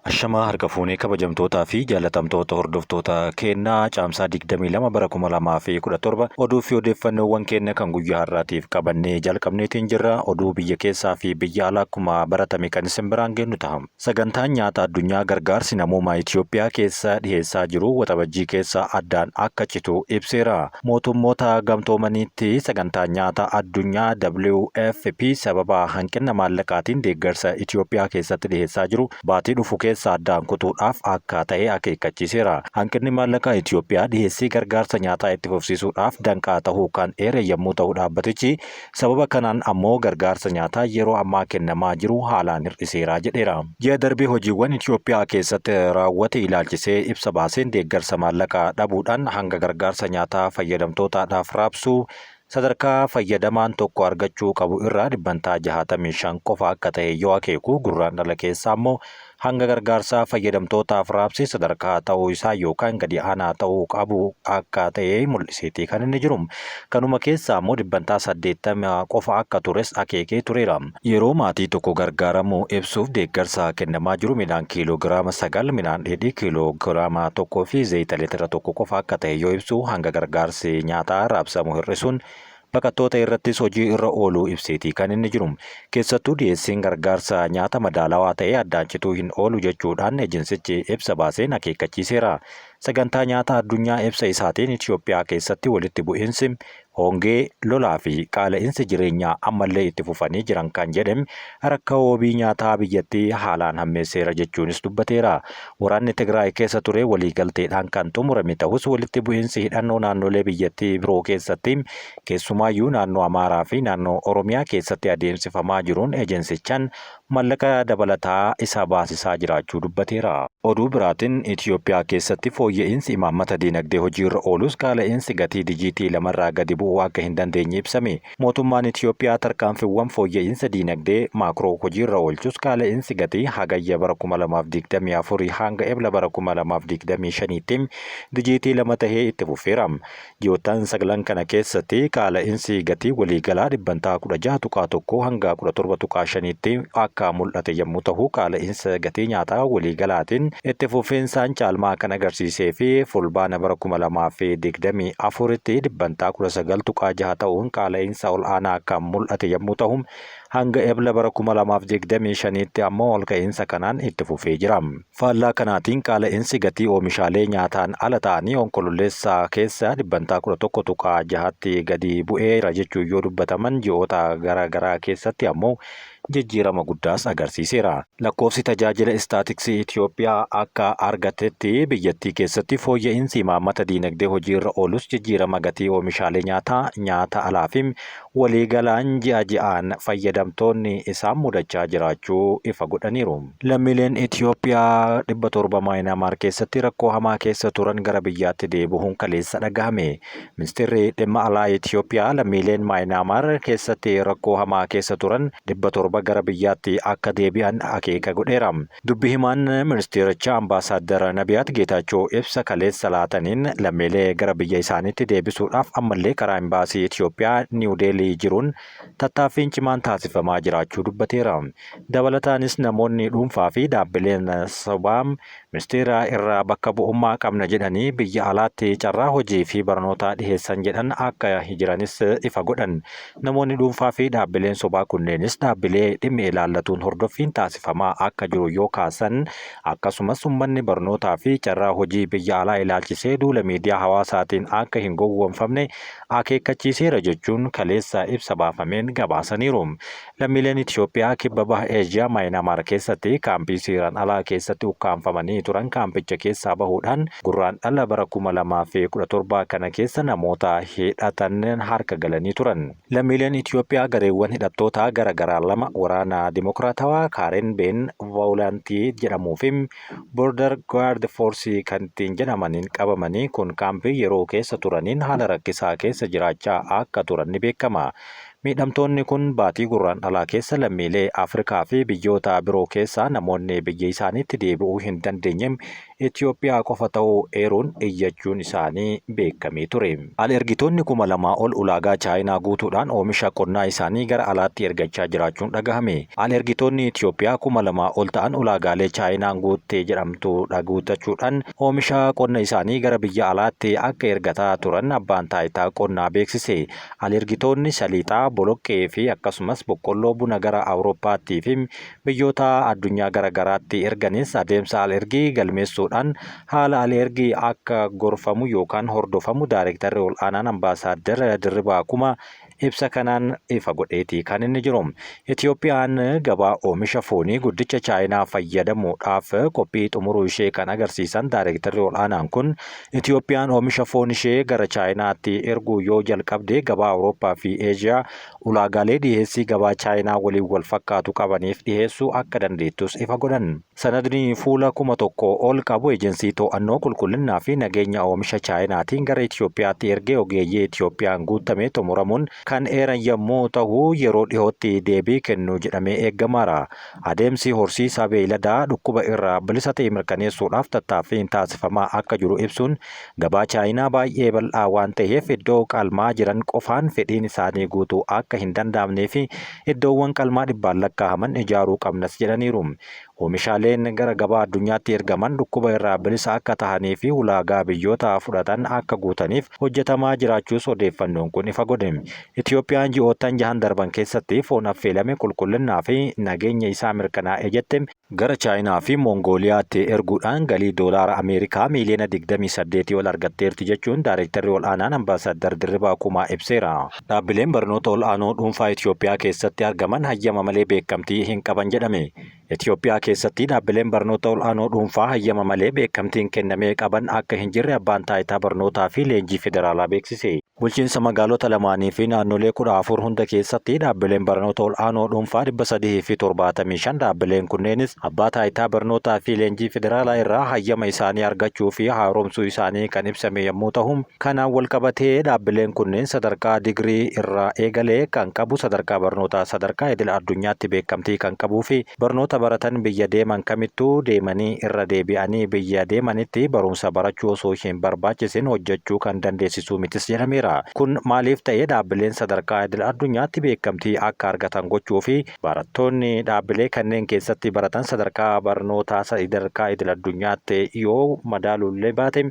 Ashamaa harka fuunee kabajamtootaa fi jaalatamtoota hordoftoota kennaa caamsaa 22 bara 2017 oduu fi odeeffannoowwan keenya kan guyyaa har'aatiif qabannee jalqabneetiin jirra. Oduu biyya keessaa fi biyya alaa akkuma baratame kan isin biraan geenyu ta'a. Sagantaan nyaata addunyaa gargaarsi namoomaa Itoophiyaa keessa dhiheessaa jiru waxabajjii keessa addaan akka citu ibseera. Mootummoota gamtoomaniitti sagantaan nyaata addunyaa WFP sababa hanqina maallaqaatiin deeggarsa Itoophiyaa keessatti dhiheessaa jiru baatii dhufu keessa addaan kutuudhaaf akka ta'e akeekkachiiseera. Hanqinni maallaqaa Itoophiyaa dhiheessii gargaarsa nyaataa itti fufsiisuudhaaf danqaa ta'uu kan eere yommuu ta'u dhaabbatichi sababa kanaan ammoo gargaarsa nyaataa yeroo ammaa kennamaa jiru haalaan hir'iseera jedheera. Ji'a darbee hojiiwwan Itoophiyaa keessatti raawwate ilaalchisee ibsa baaseen deeggarsa maallaqaa dhabuudhaan hanga gargaarsa nyaataa fayyadamtootaadhaaf raabsu sadarkaa fayyadamaan tokko argachuu qabu irraa dhibbantaa 65 qofa akka ta'e yoo akeeku gurraandhala keessaa ammoo hanga gargaarsaa fayyadamtootaaf raabse sadarkaa ta'uu isaa yookaan gadi aanaa ta'uu qabu akka ta'e mul'iseeti kan inni jiru. Kanuma keessaa ammoo dhibbantaa 80 qofa akka tures akeekee tureera. Yeroo maatii tokko gargaaramu ibsuuf deeggarsa kennamaa jiru midhaan kiiloogiraama 9, midhaan dheedhii kiiloogiraama 1 fi zayita litira 1 qofa akka ta'e yoo ibsu hanga gargaarsi nyaataa raabsamu hir'isuun baqattoota irrattis hojii irra ooluu ibseeti kan inni jiru. Keessattuu dhiyeessiin gargaarsa nyaata madaalawaa ta'e addaan cituu hin oolu jechuudhaan ejensichi ibsa baaseen akeekkachiiseera. Sagantaa nyaata addunyaa ibsa isaatiin Itoophiyaa keessatti walitti bu'iinsi hongee, lolaa fi qaala'insi jireenyaa ammallee itti fufanii jiran kan jedhame rakkoo wabii nyaataa biyyattii haalaan hammeesseera jechuunis dubbateera. Waraanni Tigraay keessa ture waliigalteedhaan kan xumurame ta'us walitti bu'iinsi hidhannoo naannolee biyyattii biroo keessatti keessumaayyuu naannoo Amaaraa fi naannoo Oromiyaa keessatti adeemsifamaa jiruun ejensichaan mallaqa dabalataa isa baasisaa jiraachuu dubbateera. Oduu biraatiin Itoophiyaa keessatti fooyya'insi imaammata diinagdee hojiirra oolus qaala'insi gatii dijiitii lamarraa gadi bu'uu akka hin dandeenye ibsame. Mootummaan Itoophiyaa tarkaanfiiwwan fooyya'insa diinagdee maakroo hojiirra oolchus qaala'insi gatii hagayya bara 2024 hanga ebla bara 2025tti dijiitii lama tahee itti fufeera. Ji'oottan 9 kana keessatti qaala'insi gatii waliigalaa dhibbantaa 16.1 hanga 17.5tti akka mul'ate yommuu ta'u qaala'insa gatii nyaataa waliigalaatiin itti fufiinsaan caalmaa kan agarsiisee fi fulbaana bara 2024tti dhibbantaa 19.6 ta'uun qaala'insa ol aanaa kan mul'ate yommuu ta'u hanga ebla bara 2025tti ammoo ol ka'iinsa kanaan itti fufee jira. Faallaa kanaatiin qaala'insi gatii oomishaalee nyaataan ala ta'anii onkololeessaa keessa dhibbantaa 11.6tti gadi bu'eera jechuun yoo dubbataman ji'oota garaagaraa keessatti ammoo jijjiirama guddaas agarsiiseera. Lakkoofsi tajaajila istaatiksii Itoophiyaa akka argatetti biyyattii keessatti fooyya'insi imaammata diinagdee hojiirra oolus jijjiirama gatii oomishaalee nyaataa, nyaata alaa fi waliigalaan ji'a ji'aan fayyadamtoonni isaan mudachaa jiraachuu ifa godhaniiru. Lammiileen Itoophiyaa 700 Maayinaamaar keessatti rakkoo hamaa keessa turan gara biyyaatti deebi'uun kaleessa dhagahame. Ministeerri dhimma alaa Itoophiyaa lammiileen Maayinaamaar keessatti rakkoo hamaa keessa turan 700 gara biyyaatti akka deebi'an akeeka godheera. Dubbi himaan ministeerichaa ambaasaaddar Nabiyaat Geetaachoo ibsa kaleessa laataniin lammiilee gara biyya isaaniitti deebisuudhaaf ammallee karaa imbaasii Itoophiyaa Niw Deelii jiruun tattaaffiin cimaan taasifamaa jiraachuu dubbateera. Dabalataanis namoonni dhuunfaa fi dhaabbileen sabaam ministeera irraa bakka bu'ummaa qabna jedhanii biyya alaatti carraa hojii fi barnootaa dhiheessan jedhan akka jiranis ifa godhan. Namoonni dhuunfaa fi dhaabbileen sobaa kunneenis dhaabbilee dhimmi ilaallatuun hordoffiin taasifamaa akka jiru yoo kaasan akkasumas uummanni barnootaa fi carraa hojii biyya alaa ilaalchisee duula miidiyaa hawaasaatiin akka hin gowwoomfamne akeekkachiiseera jechuun kaleessa ibsa baafameen gabaasaniiru. Lammiileen Itoophiyaa kibba baha Eeshiyaa Maayinaamaar keessatti kaampii seeraan alaa keessatti ukkaanfamanii turan kaampicha keessaa bahuudhaan gurraandhala bara 2017 kana keessa namoota hidhatan harka galanii turan. Lammiileen Itoophiyaa gareewwan hidhattootaa garaagaraa lama waraana dimokiraatawaa Kaaren Ben Vaalantii jedhamuu fi Border Guard Force kan ittiin jedhamaniin qabamanii kun kaampii yeroo keessa turaniin haala rakkisaa keessa jiraachaa akka turan ni beekama. Miidhamtoonni kun baatii gurraandhalaa keessa lammiilee Afrikaa fi biyyoota biroo keessaa namoonni biyya isaaniitti deebi'uu hin dandeenye Itoophiyaa qofa ta'uu eeruun iyyachuun isaanii beekamee ture. Al-ergitoonni 2000 ol ulaagaa Chaayinaa guutuudhaan oomisha qonnaa isaanii gara alaatti ergachaa jiraachuun dhagahame. Al-ergitoonni Itoophiyaa 2000 ol ta'an ulaagaalee Chaayinaan guuttee jedhamtu guuttachuudhaan oomisha qonna isaanii gara biyya alaatti akka ergataa turan abbaan taayitaa qonnaa beeksise. Al-ergitoonni saliixaa, boloqqee fi akkasumas boqqolloo buna gara Awurooppaattii fi biyyoota addunyaa garaagaraatti erganis adeemsa al-ergii galmeessuudhaan haala al-ergii akka gorfamu yookaan hordofamu Daayirektarri ol'aanaan Ambaasaadder Dirribaa Kumaa ibsa kanaan ifa godheeti kan inni jiru. Itoophiyaan gabaa oomisha foonii guddicha Chaayinaa fayyadamuudhaaf qophii xumuruu ishee kan agarsiisan Daayirektarri ol'aanaan kun Itoophiyaan oomisha foon ishee gara Chaayinaatti erguu yoo jalqabde gabaa Awurooppaa fi Eeshiyaa ulaagaalee dhiheessii gabaa Chaayinaa waliin wal fakkaatu qabaniif dhiheessuu akka dandeettus ifa godhan. Sanadni fuula 1000 ol qabu eejensii to'annoo qulqullinnaa fi nageenya oomisha Chaayinaatiin gara Itoophiyaatti ergee ogeeyyii Itoophiyaan guutame xumuramuun kan eeran yommuu ta'u yeroo dhihootti deebii kennu jedhamee eeggamaara. Adeemsi horsiisa beeyladaa dhukkuba irraa bilisa ta'e mirkaneessuudhaaf tattaaffiin taasifamaa akka jiru ibsuun gabaa Chaayinaa baay'ee bal'aa waan ta'eef iddoo qalmaa jiran qofaan fedhiin isaanii guutuu akka hin danda'amnee fi iddoowwan qalmaa dhibbaan lakkaa'aman ijaaruu qabnas jedhaniiru. Oomishaaleen gara gabaa addunyaatti ergaman dhukkuba irraa bilisa akka tahanii fi ulaagaa biyyoota fudhatan akka guutaniif hojjetamaa jiraachuus odeeffannoon kun ifa godhe. Itoophiyaan ji'oottan 6 darban keessatti foon affeelame qulqullinnaa fi nageenya isaa mirkanaa'e jette gara Chaayinaa fi Mongooliyaatti erguudhaan galii doolaara Ameerikaa miiliyoona 28 ol argatteerti jechuun Daayirektarri ol'aanaan Ambaasaadder Dirribaa Kumaa ibseera. Dhaabbileen barnoota ol'aanoo dhuunfaa Itoophiyaa keessatti argaman hayyama malee beekamtii hin qaban jedhame. Itoophiyaa keessatti dhaabbileen barnoota ol'aanoo dhuunfaa hayyama malee beekamtiin kennamee qaban akka hin jirre abbaan taayitaa barnootaa fi leenjii federaalaa beeksise. Bulchiinsa magaalota lamaanii fi naannolee 14 hunda keessatti dhaabbileen barnoota ol'aanoo dhuunfaa 375 dhaabbileen kunneenis abbaa taayitaa barnootaa fi leenjii federaalaa irraa hayyama isaanii argachuu fi haaromsuu isaanii kan ibsame yommuu ta'u, kanaan walqabatee dhaabbileen kunneen sadarkaa digirii irraa eegalee kan qabu, sadarkaa barnootaa sadarkaa idil addunyaatti beekamtii kan qabuu fi barnoota baratan biyya deeman kamittuu deemanii irra deebi'anii biyya deemanitti barumsa barachuu osoo hin barbaachisin hojjechuu kan dandeessisu mitis jedhameera. Kun maaliif ta'ee dhaabbileen sadarkaa idil addunyaatti beekamtii akka argatan gochuu fi barattoonni dhaabbilee kanneen keessatti baratan sadarkaa barnootaa sadarkaa idil addunyaatti yoo madaalullee baate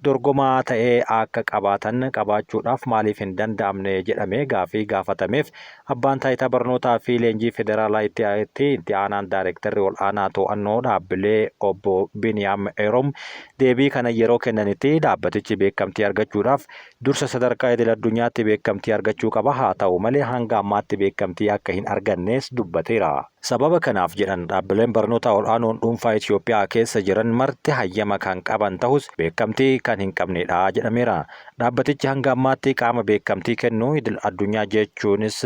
dorgomaa ta'ee akka qabaatan qabaachuudhaaf maaliif hin danda'amne jedhamee gaafii gaafatameef abbaan taayitaa barnootaa fi leenjii federaalaa itti aanaan Daayirektarri ol'aanaa to'annoo dhaabbilee obbo Biniyaam Eerom deebii kana yeroo kennanitti dhaabbatichi beekamtii argachuudhaaf dursa sadarkaa idil addunyaatti beekamtii argachuu qaba, haa ta'u malee hanga ammaatti beekamtii akka hin argannes dubbateera. Sababa kanaaf jedhan dhaabbileen barnoota ol'aanoon dhuunfaa Itoophiyaa keessa jiran marti hayyama kan qaban ta'us beekamtii kan hin qabnedha jedhameera. Dhaabbatichi hanga ammaatti qaama beekamtii kennu idil addunyaa jechuunis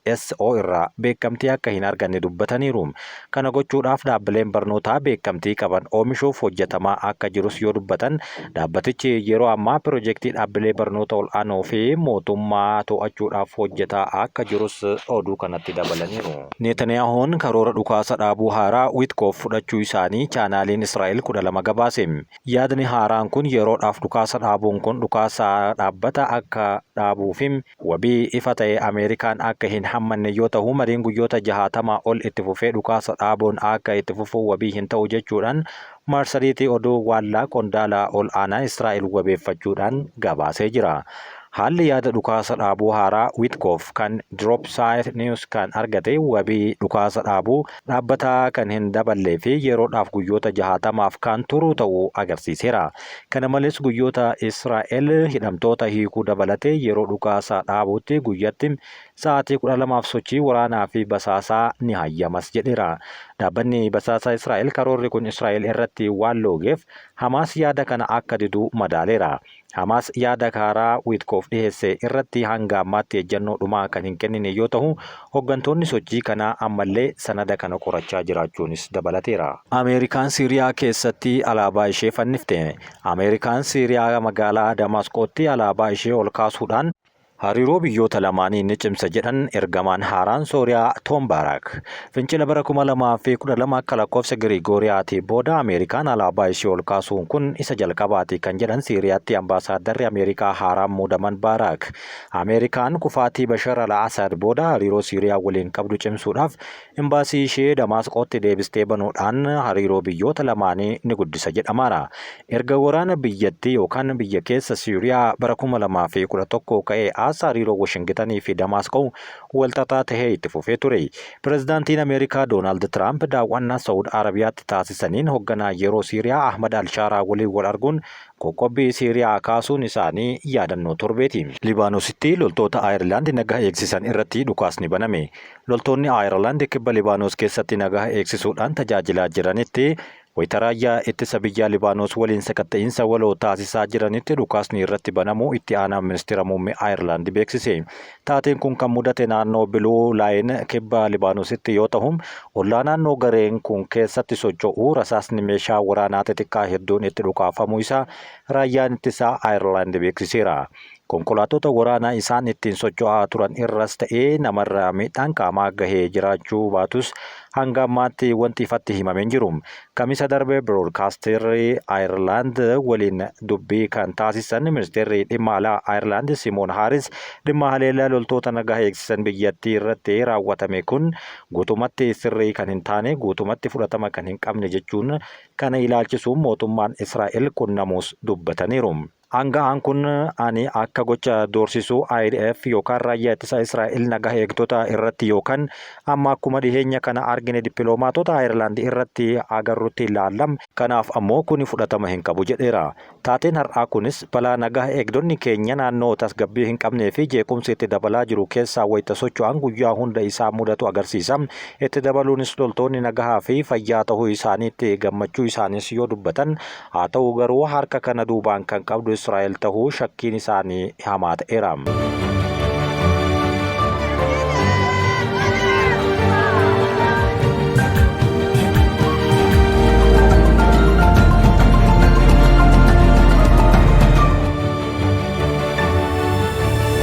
ISO irraa beekamtii akka hin arganne dubbataniiru. Kana gochuudhaaf dhaabbileen barnootaa beekamtii qaban oomishuuf hojjetamaa akka jirus yoo dubbatan, dhaabbatichi yeroo ammaa piroojeektii dhaabbilee barnoota ol'aanoo fi mootummaa to'achuudhaaf hojjetaa akka jirus oduu kanatti dabalaniiru. Netaniyaahuun karoora dhukaasa dhaabuu haaraa Witkoof fudhachuu isaanii chaanaaliin Israa'el 12 gabaase. Yaadni haaraan kun yeroodhaaf dhukaasa dhaabuun kun dhukaasa dhaabbata akka dhaabuu fi wabii ifa ta'e Ameerikaan akka hin hammanne yoo ta'u, mariin guyyoota 60 ol itti fufee dhukaasa dhaabuun akka itti fufu wabii hin ta'u jechuudhaan marsariitii oduu waallaa qondaalaa ol'aanaa Israa'el wabeeffachuudhaan gabaasee jira. Haalli yaada dhukaasa dhaabuu haaraa Witkoof kan Dropside News kan argate wabii dhukaasa dhaabuu dhaabbataa kan hin daballee fi yeroodhaaf guyyoota 60f kan turu ta'uu agarsiiseera. Kana malees guyyoota Israa'el hidhamtoota hiikuu dabalatee yeroo dhukaasa dhaabuutti guyyatti sa'aatii 12f sochii waraanaa fi basaasaa ni hayyamas jedheera. Dhaabbanni basaasaa Israa'el karoorri kun Israa'el irratti waan loogeef Hamaas yaada kana akka diduu madaaleera. Hamaas yaada haaraa Witkoof dhiheesse irratti hanga ammaatti ejjennoo dhumaa kan hin kennine yoo ta'u, hooggantoonni sochii kanaa ammallee sanada kana qorachaa jiraachuunis dabalateera. Ameerikaan Siiriyaa keessatti alaabaa ishee fannifte. Ameerikaan Siiriyaa magaalaa Damaasqootti alaabaa ishee ol kaasuudhaan Hariiroo biyyoota lamaanii ni cimsa jedhan ergamaan haaraan Sooriyaa Toom Baarak. Fincila bara 2012 akka lakkoofsa Girigooriyaatii booda Ameerikaan alaabaa ishee ol kaasuun kun isa jalqabaati kan jedhan Siiriyaatti ambaasaaddarri Ameerikaa haaraan muudaman Baarak. Ameerikaan kufaatii Bashar al-Assad booda hariiroo Siiriyaa waliin qabdu cimsuudhaaf imbaasii ishee Damaasqootti deebistee banuudhaan hariiroo biyyoota lamaanii ni guddisa jedhamaara. Erga waraana biyyattii yookaan biyya keessa Siiriyaa bara 2011 ka'ee hariiroo Washingtanii fi Damaasqoo walxaxaa tahee itti fufee ture. Pireezidaantiin Ameerikaa Doonaald Tiraamp daawwannaa Saawud Arabiyaatti taasisaniin hoogganaa yeroo Siiriyaa Ahmad Al-Shaaraa waliin wal arguun qoqqobbii Siiriyaa kaasuun isaanii yaadannoo torbeeti. Libaanoositti loltoota Ayirlaand nagaa eegsisan irratti dhukaasni baname. Loltoonni Ayirlaand kibba Libaanos keessatti nagaa eegsisuudhaan tajaajilaa jiranitti wayitaraayyaa ittisa biyyaa Libaanos waliin sakatta'insa waloo taasisaa jiranitti dhukaasni irratti banamuu itti aanaa ministeera muummee Ayirlaand beeksise. Taateen kun kan mudate naannoo Biluu Laayin kibba Libaanositti yoo ta'u, ollaa naannoo gareen kun keessatti socho'uu rasaasni meeshaa waraanaa xixiqqaa hedduun itti dhukaafamuu isaa raayyaan ittisaa Ayirlaand beeksiseera. Konkolaattota waraanaa isaan ittiin socho'aa turan irras ta'ee namarraa miidhaan qaamaa gahee jiraachuu baatus hanga ammaatti wanti ifatti himamee jiru. Kamisa darbe Broadcaasterri Ayirlaand waliin dubbii kan taasisan ministeerri dhimma alaa Ayirlaand Simoon Haaris dhimma haleellaa loltoota nagaa eegsisan biyyattii irratti raawwatame kun guutumatti sirrii kan hin taane guutumatti fudhatama kan hin qabne jechuun kana ilaalchisuun mootummaan Israa'el qunnamuus dubbataniiru. Aangaan kun ani akka gocha doorsisuu IDF yookaan raayyaa ittisa Israa'el nagaa eegdota irratti yookaan amma akkuma dhiheenya kana argine dippiloomaatota Ayirlaand irratti agarruutti ilaallam. Kanaaf ammoo kuni fudhatama hin qabu jedheera. Taateen har'aa kunis balaa nagaa eegdonni keenya naannoo tasgabbii hin qabnee fi jeequmsi itti dabalaa jiru keessaa wayita socho'an guyyaa hunda isaa mudatu agarsiisa. Itti dabaluunis loltoonni nagaa fi fayyaa ta'uu isaaniitti gammachuu isaanis yoo dubbatan, haa ta'u garuu harka kana duubaan kan qabdu Israa'el tahuu shakkiin isaanii hamaa ta'eera.